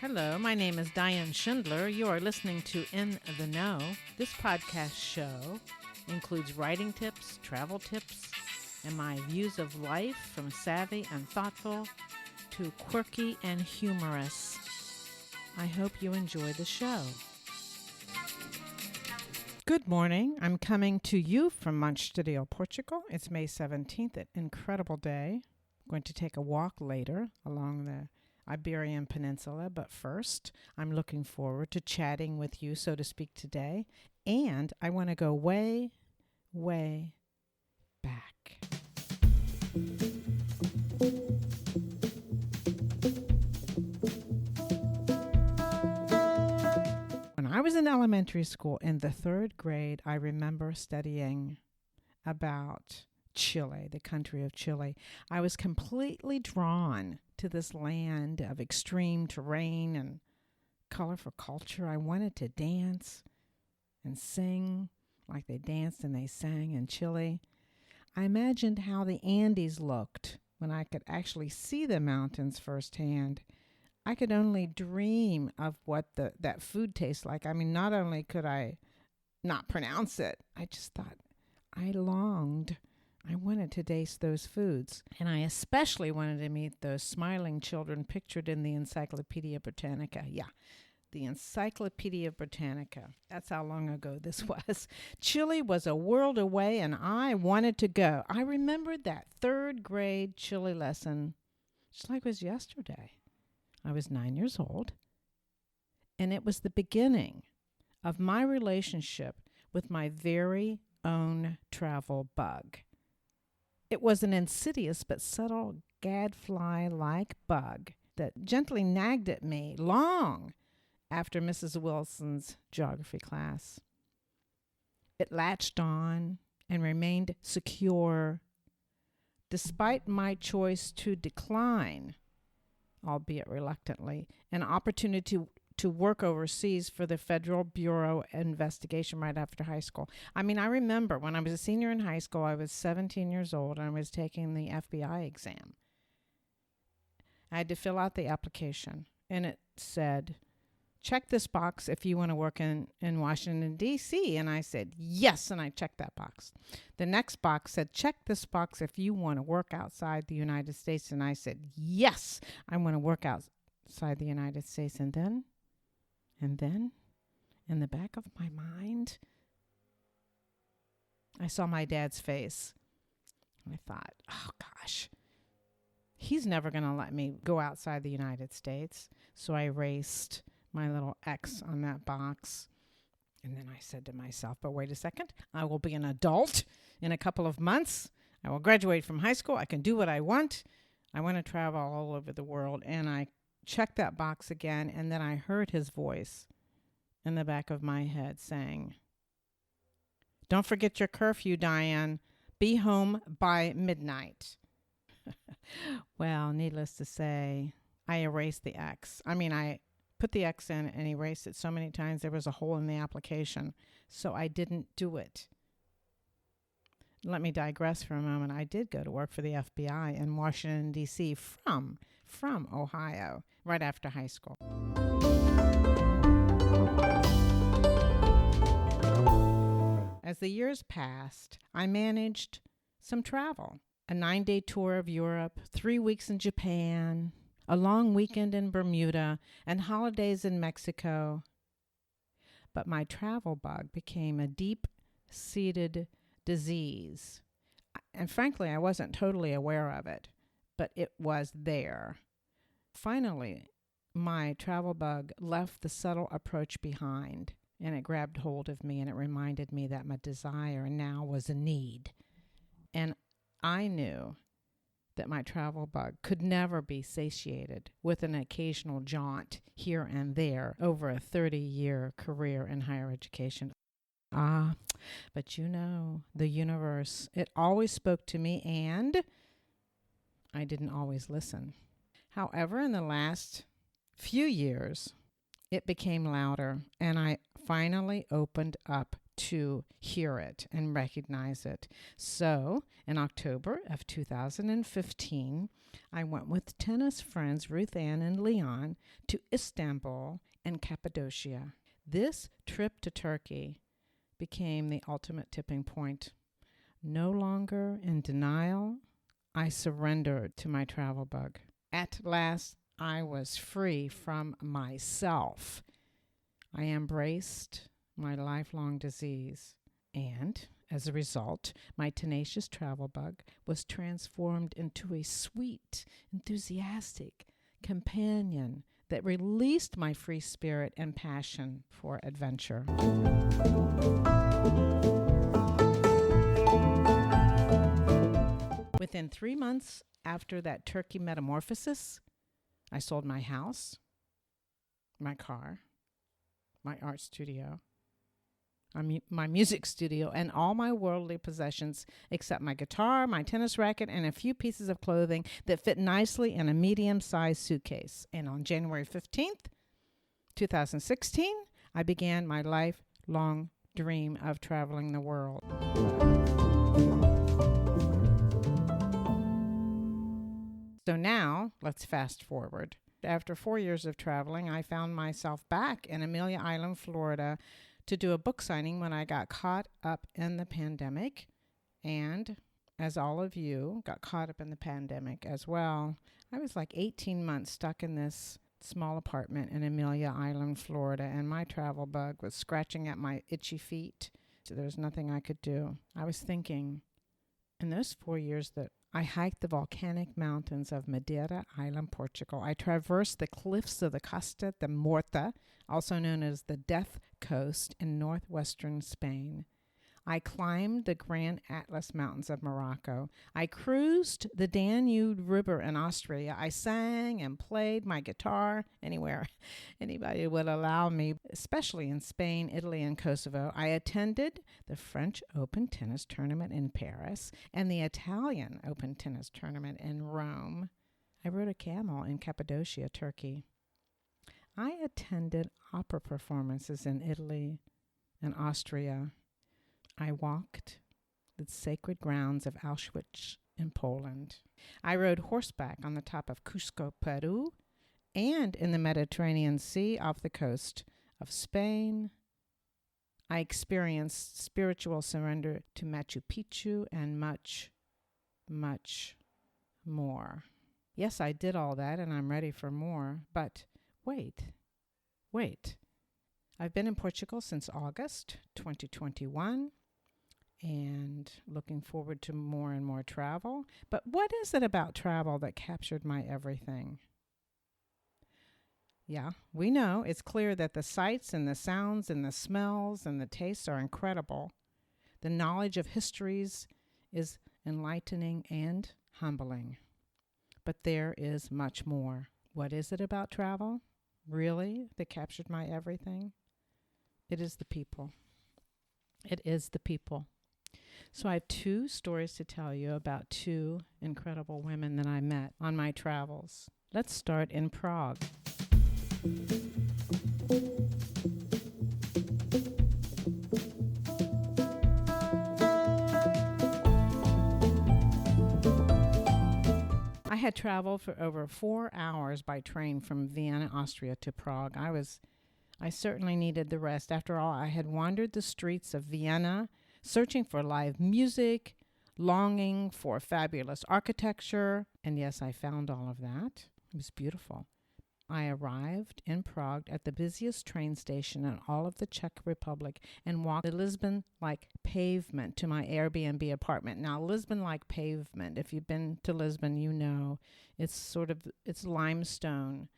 Hello, my name is Diann Schindler. You are listening to In the Know. This podcast show includes writing tips, travel tips, and my views of life from savvy and thoughtful to quirky and humorous. I hope you enjoy the show. Good morning. I'm coming to you from Montevideo, Portugal. It's May 17th, an incredible day. I'm going to take a walk later along the Iberian Peninsula, but first, I'm looking forward to chatting with you, so to speak, today. And I want to go way, way back. When I was in elementary school in the third grade, I remember studying about Chile, the country of Chile. I was completely drawn to this land of extreme terrain and colorful culture. I wanted to dance and sing like they danced and they sang in Chile. I imagined how the Andes looked when I could actually see the mountains firsthand. I could only dream of what that food tastes like. I mean, not only could I not pronounce it, I just thought I longed. I wanted to taste those foods. And I especially wanted to meet those smiling children pictured in the Encyclopedia Britannica. Yeah, the Encyclopedia Britannica. That's how long ago this was. Chile was a world away, and I wanted to go. I remembered that third grade Chile lesson just like it was yesterday. I was 9 years old, and it was the beginning of my relationship with my very own travel bug. It was an insidious but subtle gadfly-like bug that gently nagged at me long after Mrs. Wilson's geography class. It latched on and remained secure despite my choice to decline, albeit reluctantly, an opportunity to work overseas for the Federal Bureau of Investigation right after high school. I mean, I remember when I was a senior in high school, I was 17 years old and I was taking the FBI exam. I had to fill out the application, and it said, check this box if you want to work in Washington, D.C. And I said, yes, and I checked that box. The next box said, check this box if you want to work outside the United States. And I said, yes, I want to work outside the United States. And then, in the back of my mind, I saw my dad's face. I thought, oh, gosh, he's never going to let me go outside the United States. So I erased my little X on that box. And then I said to myself, but wait a second, I will be an adult in a couple of months. I will graduate from high school. I can do what I want. I want to travel all over the world. And I checked that box again, and then I heard his voice in the back of my head saying, don't forget your curfew, Diann. Be home by midnight. Well, needless to say, I erased the X. I mean, I put the X in and erased it so many times there was a hole in the application, so I didn't do it. Let me digress for a moment. I did go to work for the FBI in Washington, D.C. from Ohio right after high school. As the years passed, I managed some travel. A 9-day tour of Europe, 3 weeks in Japan, a long weekend in Bermuda, and holidays in Mexico. But my travel bug became a deep-seated disease. And frankly, I wasn't totally aware of it, but it was there. Finally, my travel bug left the subtle approach behind, and it grabbed hold of me, and it reminded me that my desire now was a need. And I knew that my travel bug could never be satiated with an occasional jaunt here and there over a 30-year career in higher education. But you know, the universe, it always spoke to me, and I didn't always listen. However, in the last few years, it became louder, and I finally opened up to hear it and recognize it. So in October of 2015, I went with tennis friends Ruth Ann and Leon to Istanbul and Cappadocia. This trip to Turkey became the ultimate tipping point. No longer in denial, I surrendered to my travel bug. At last, I was free from myself. I embraced my lifelong disease, and as a result, my tenacious travel bug was transformed into a sweet, enthusiastic companion that released my free spirit and passion for adventure. Within 3 months after that Turkey metamorphosis, I sold my house, my car, my art studio, my music studio, and all my worldly possessions except my guitar, my tennis racket, and a few pieces of clothing that fit nicely in a medium-sized suitcase. And on January 15th, 2016, I began my lifelong dream of traveling the world. So now, let's fast forward. After 4 years of traveling, I found myself back in Amelia Island, Florida, to do a book signing when I got caught up in the pandemic. And as all of you got caught up in the pandemic as well, I was like 18 months stuck in this small apartment in Amelia Island, Florida, and my travel bug was scratching at my itchy feet. So there was nothing I could do. I was thinking, in those 4 years that I hiked the volcanic mountains of Madeira Island, Portugal. I traversed the cliffs of the Costa de Morta, also known as the Death Coast in northwestern Spain. I climbed the Grand Atlas Mountains of Morocco. I cruised the Danube River in Austria. I sang and played my guitar anywhere anybody would allow me, especially in Spain, Italy, and Kosovo. I attended the French Open Tennis Tournament in Paris and the Italian Open Tennis Tournament in Rome. I rode a camel in Cappadocia, Turkey. I attended opera performances in Italy and Austria. I walked the sacred grounds of Auschwitz in Poland. I rode horseback on the top of Cusco, Peru, and in the Mediterranean Sea off the coast of Spain. I experienced spiritual surrender to Machu Picchu and much, much more. Yes, I did all that, and I'm ready for more. But wait. I've been in Portugal since August 2021. And looking forward to more and more travel. But what is it about travel that captured my everything? Yeah, we know it's clear that the sights and the sounds and the smells and the tastes are incredible. The knowledge of histories is enlightening and humbling. But there is much more. What is it about travel, really, that captured my everything? It is the people. It is the people. So I have 2 stories to tell you about 2 incredible women that I met on my travels. Let's start in Prague. I had traveled for over 4 hours by train from Vienna, Austria to Prague. I certainly needed the rest. After all, I had wandered the streets of Vienna, searching for live music, longing for fabulous architecture. And yes, I found all of that. It was beautiful. I arrived in Prague at the busiest train station in all of the Czech Republic and walked the Lisbon-like pavement to my Airbnb apartment. Now, Lisbon-like pavement, if you've been to Lisbon, you know it's limestone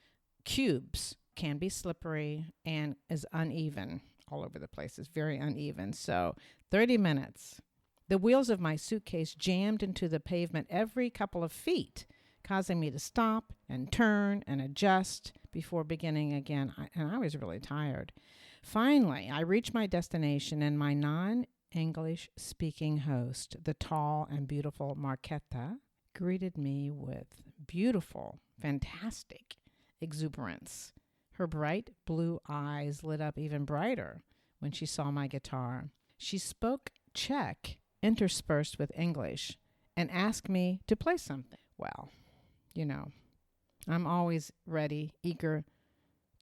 cubes, can be slippery and is uneven all over the place. It's very uneven. So 30 minutes. The wheels of my suitcase jammed into the pavement every couple of feet, causing me to stop and turn and adjust before beginning again. And I was really tired. Finally, I reached my destination, and my non-English speaking host, the tall and beautiful Marketa, greeted me with beautiful, fantastic exuberance. Her bright blue eyes lit up even brighter when she saw my guitar. She spoke Czech interspersed with English and asked me to play something. Well, you know, I'm always ready, eager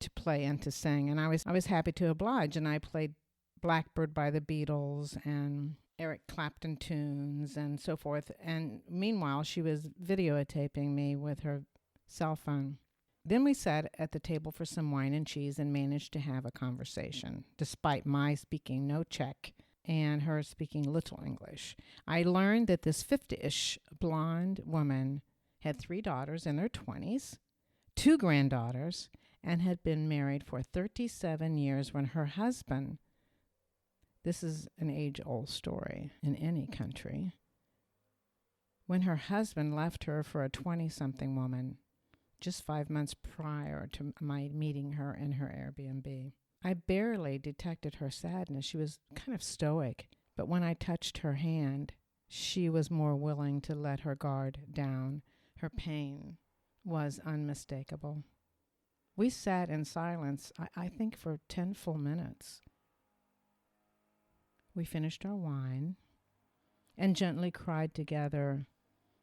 to play and to sing, and I was happy to oblige, and I played Blackbird by the Beatles and Eric Clapton tunes and so forth. And meanwhile, she was videotaping me with her cell phone. Then we sat at the table for some wine and cheese and managed to have a conversation, despite my speaking no Czech and her speaking little English. I learned that this 50-ish blonde woman had 3 daughters in their 20s, 2 granddaughters, and had been married for 37 years when her husband, this is an age-old story in any country, when her husband left her for a 20-something woman just 5 months prior to my meeting her in her Airbnb. I barely detected her sadness. She was kind of stoic, but when I touched her hand, she was more willing to let her guard down. Her pain was unmistakable. We sat in silence, I think, for 10 full minutes. We finished our wine and gently cried together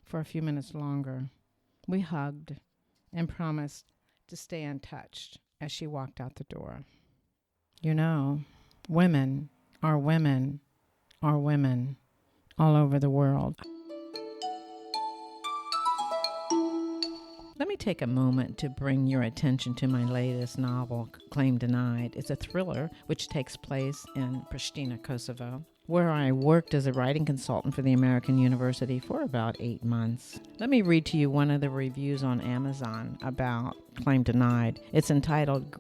for a few minutes longer. We hugged and promised to stay untouched as she walked out the door. You know, women are women are women all over the world. Let me take a moment to bring your attention to my latest novel, Claim Denied. It's a thriller which takes place in Pristina, Kosovo, where I worked as a writing consultant for the American University for about 8 months. Let me read to you one of the reviews on Amazon about Claim Denied. It's entitled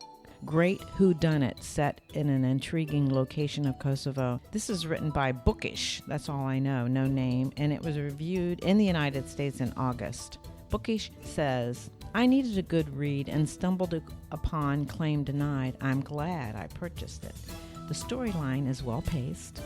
Great Whodunit, set in an intriguing location of Kosovo. This is written by Bookish, that's all I know, no name, and it was reviewed in the United States in August. Bookish says, I needed a good read and stumbled upon Claim Denied. I'm glad I purchased it. The storyline is well-paced,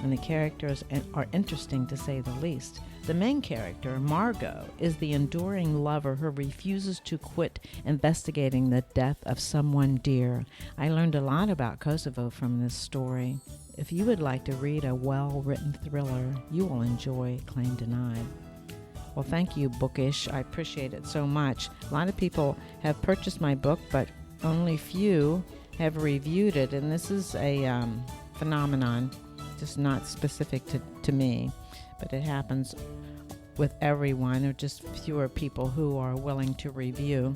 and the characters are interesting to say the least. The main character, Margot, is the enduring lover who refuses to quit investigating the death of someone dear. I learned a lot about Kosovo from this story. If you would like to read a well-written thriller, you will enjoy Claim Denied. Well, thank you, Bookish. I appreciate it so much. A lot of people have purchased my book, but only few have reviewed it, and this is a phenomenon, just not specific to me, but it happens with everyone, or just fewer people who are willing to review.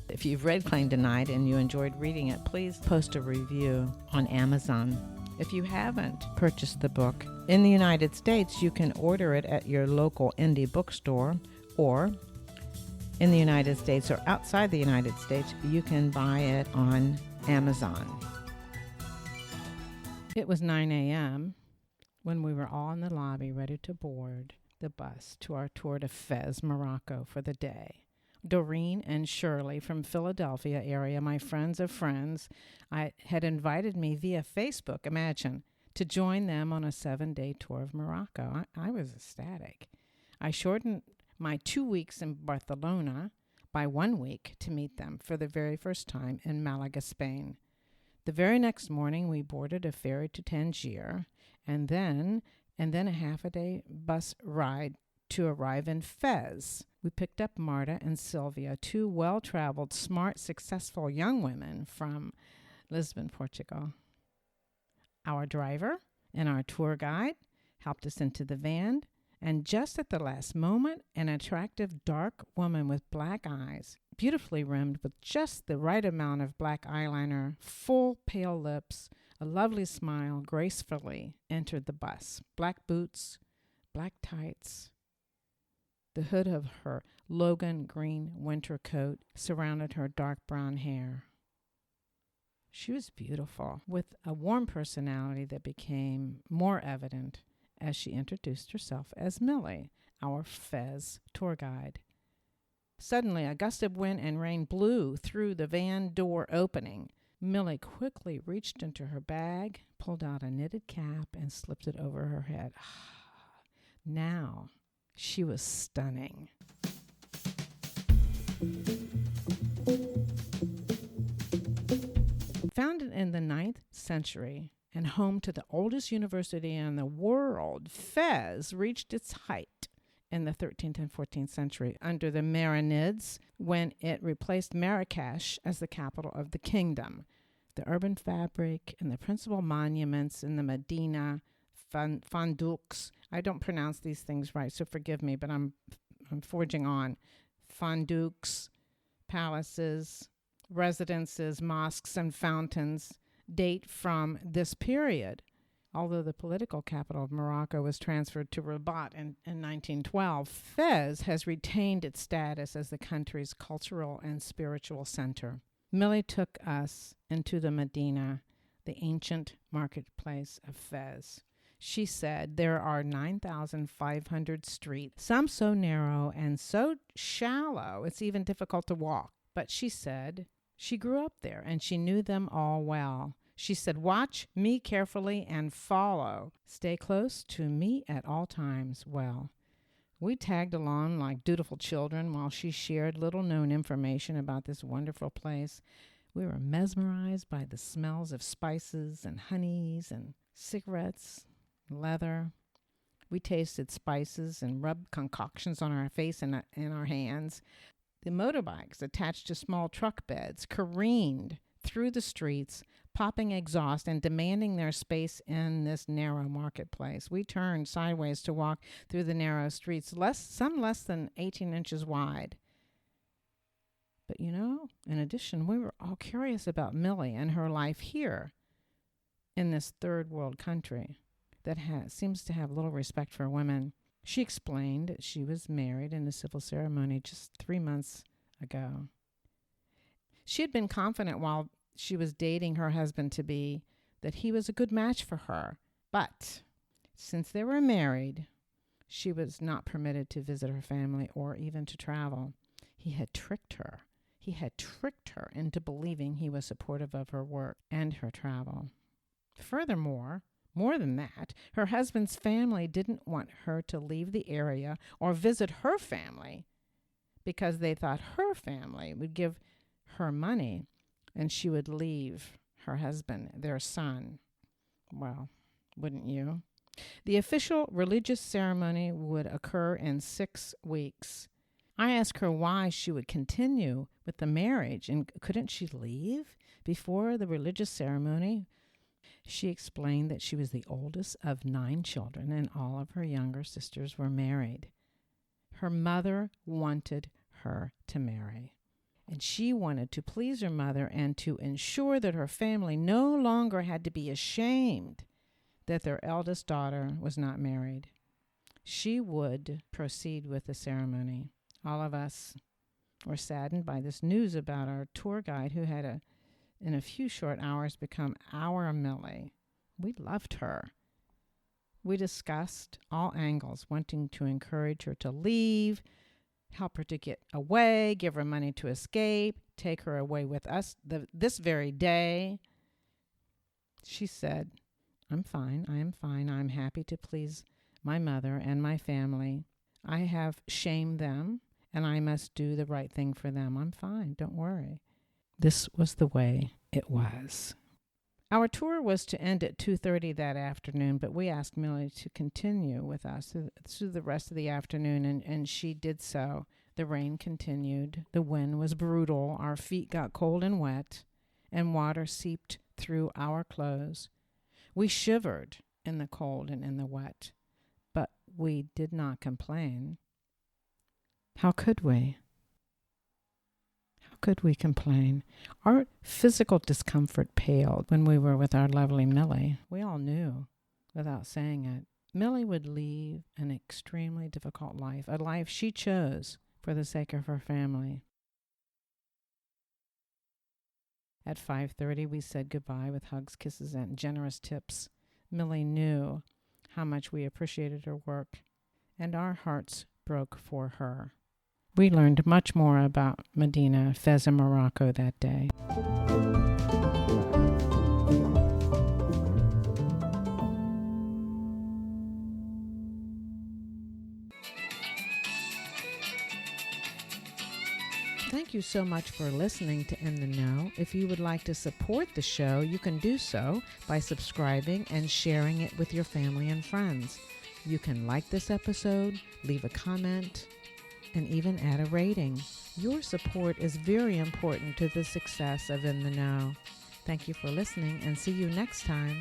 If you've read Claim Denied and you enjoyed reading it, please post a review on Amazon. If you haven't purchased the book, in the United States, you can order it at your local indie bookstore, or in the United States or outside the United States, you can buy it on Amazon. It was 9 a.m. when we were all in the lobby ready to board the bus to our tour to Fez, Morocco for the day. Doreen and Shirley from Philadelphia area, my friends of friends, had invited me via Facebook, imagine, to join them on a 7-day tour of Morocco. I was ecstatic. I shortened my 2 weeks in Barcelona by 1 week to meet them for the very first time in Malaga, Spain. The very next morning, we boarded a ferry to Tangier, and then a half-a-day bus ride to arrive in Fez. We picked up Marta and Sylvia, 2 well-traveled, smart, successful young women from Lisbon, Portugal. Our driver and our tour guide helped us into the van, and just at the last moment, an attractive dark woman with black eyes, beautifully rimmed with just the right amount of black eyeliner, full pale lips, a lovely smile, gracefully entered the bus. Black boots, black tights. The hood of her Logan green winter coat surrounded her dark brown hair. She was beautiful, with a warm personality that became more evident as she introduced herself as Milly, our Fez tour guide. Suddenly, a gust of wind and rain blew through the van door opening. Milly quickly reached into her bag, pulled out a knitted cap, and slipped it over her head. Now, she was stunning. Founded in the 9th century and home to the oldest university in the world, Fez reached its height in the 13th and 14th century under the Marinids when it replaced Marrakesh as the capital of the kingdom. The urban fabric and the principal monuments in the Medina, fondouks, I don't pronounce these things right, so forgive me, but I'm forging on. Fondouks, palaces, residences, mosques, and fountains date from this period. Although the political capital of Morocco was transferred to Rabat in 1912, Fez has retained its status as the country's cultural and spiritual center. Milly took us into the Medina, the ancient marketplace of Fez. She said there are 9,500 streets, some so narrow and so shallow it's even difficult to walk. But she said she grew up there and she knew them all well. She said, watch me carefully and follow. Stay close to me at all times. Well, we tagged along like dutiful children while she shared little-known information about this wonderful place. We were mesmerized by the smells of spices and honeys and cigarettes, leather. We tasted spices and rubbed concoctions on our face and our hands. The motorbikes attached to small truck beds careened through the streets, popping exhaust and demanding their space in this narrow marketplace. We turned sideways to walk through the narrow streets, some less than 18 inches wide. But in addition, we were all curious about Milly and her life here in this third world country that seems to have little respect for women. She explained that she was married in a civil ceremony just 3 months ago. She had been confident while she was dating her husband-to-be that he was a good match for her. But since they were married, she was not permitted to visit her family or even to travel. He had tricked her. He had tricked her into believing he was supportive of her work and her travel. Furthermore, more than that, her husband's family didn't want her to leave the area or visit her family because they thought her family would give her money and she would leave her husband, their son. Well, wouldn't you? The official religious ceremony would occur in 6 weeks. I asked her why she would continue with the marriage and couldn't she leave before the religious ceremony? She explained that she was the oldest of 9 children and all of her younger sisters were married. Her mother wanted her to marry, and she wanted to please her mother and to ensure that her family no longer had to be ashamed that their eldest daughter was not married. She would proceed with the ceremony. All of us were saddened by this news about our tour guide who had in a few short hours become our Milly. We loved her. We discussed all angles, wanting to encourage her to leave, help her to get away, give her money to escape, take her away with us this very day. She said, I'm fine. I am fine. I'm happy to please my mother and my family. I have shamed them, and I must do the right thing for them. I'm fine. Don't worry. This was the way it was. Our tour was to end at 2:30 that afternoon, but we asked Milly to continue with us through the rest of the afternoon, and she did so. The rain continued. The wind was brutal. Our feet got cold and wet, and water seeped through our clothes. We shivered in the cold and in the wet, but we did not complain. How could we? How could we complain? Our physical discomfort paled when we were with our lovely Milly. We all knew, without saying it, Milly would lead an extremely difficult life, a life she chose for the sake of her family. At 5:30, we said goodbye with hugs, kisses, and generous tips. Milly knew how much we appreciated her work, and our hearts broke for her. We learned much more about Medina, Fez, and Morocco that day. Thank you so much for listening to In the Know. If you would like to support the show, you can do so by subscribing and sharing it with your family and friends. You can like this episode, leave a comment, and even add a rating. Your support is very important to the success of In the Know. Thank you for listening, and see you next time.